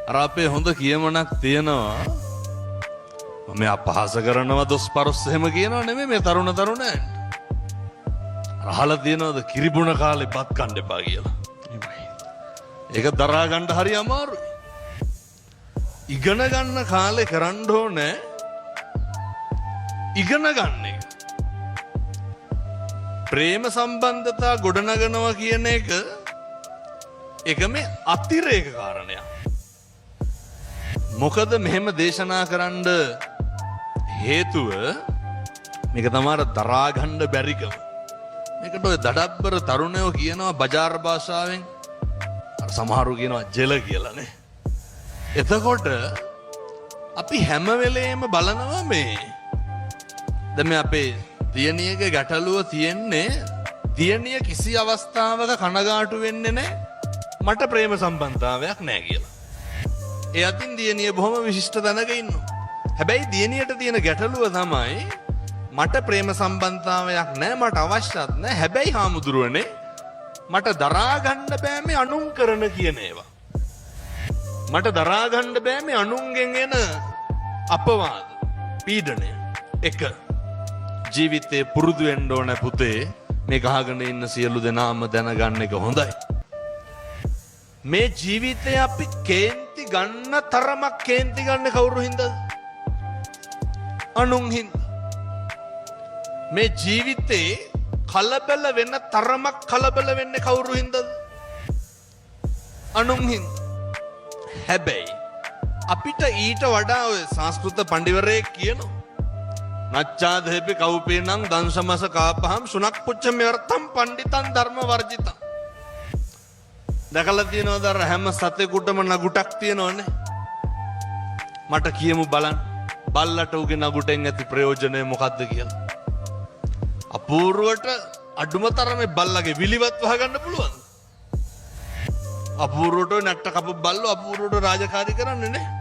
අර අපේ හොඳ කියමනක් තියෙනවා මේ අපහාස කරනවා දොස් පරොස් එහෙම කියනවා නෙමෙයි මේ තරුණ තරුණයන්ට. අහලා තියෙනවද කිරිබුණ කාලේ බත් කන්න එපා කියලා. ඒක දරා ගන්න හරි අමාරුයි. ඉගෙන ගන්න කාලේ කරන්න ඕනේ ඉගෙන ගන්න එක. ප්‍රේම සම්බන්ධතා ගොඩනගනවා කියන එක මේ අතිරේක කාරණයක්. මොකද මෙහෙම දේශනා කරන්න හේතුව මේක තමයි දරා ගන්න බැරිකම. මේකට ඔය දඩබ්බර තරුණයෝ කියනවා බජාර් භාෂාවෙන් අර සමහරු කියනවා ජෙල කියලානේ. එතකොට අපි හැම වෙලේම බලනවා මේ දැන් මේ අපේ දියණියගේ ගැටලුව තියෙන්නේ දියණිය කිසි අවස්ථාවක කනගාටු වෙන්නේ නැහැ මට ප්‍රේම සම්බන්ධතාවයක් නැහැ කියලා. ඒ අතින් දියණිය බොහොම විශිෂ්ට තැනක ඉන්නවා. හැබැයි දියණියට තියෙන ගැටලුව තමයි මට ප්‍රේම සම්බන්ධතාවයක් නැහැ මට අවශ්‍යත් නැහැ. හැබැයි හාමුදුරුවනේ මට දරා ගන්න බෑ මේ අනුන් කරන කියන ඒවා. මට දරා ගන්න බෑ මේ අනුන්ගෙන් එන අපවාද පීඩනය. එක ජීවිතේ පුරුදු වෙන්න ඕන පුතේ මේ ගහගෙන ඉන්න සියලු දෙනාම දැනගන්න එක හොඳයි. මේ ජීවිතේ අපි කේන්ති ගන්න තරමක් කේන්ති ගන්න කවුරු හින්දාද? අනුන් හින්දා. මේ ජීවිතේ කලබල වෙන තරමක් කලබල වෙන්නේ කවුරු හින්දාද? අනුන් හින්දා. හැබැයි අපිට ඊට වඩා ඔය සංස්කෘත පඬිවරයෙක් කියනවා නච්චාදේපි කවුපේනං දංශමස කාපහම් සුනක් පුච්චමෙවර්තම් පණ්ඩිතං ධර්ම වර්ජිතං. දැකලා තියෙනවද අර හැම සතෙකුටම නගුටක් තියෙනවනේ. මට කියමු බලන්න බල්ලට උගේ නගුටෙන් ඇති ප්‍රයෝජනය මොකක්ද කියලා. අපූර්වට අඩුම තරමේ බල්ලගේ විලිවත් වහගන්න පුළුවන්. අපූර්වට නැට්ට කපු බල්ලෝ අපූර්වට රාජකාරී කරන්නේ නේ.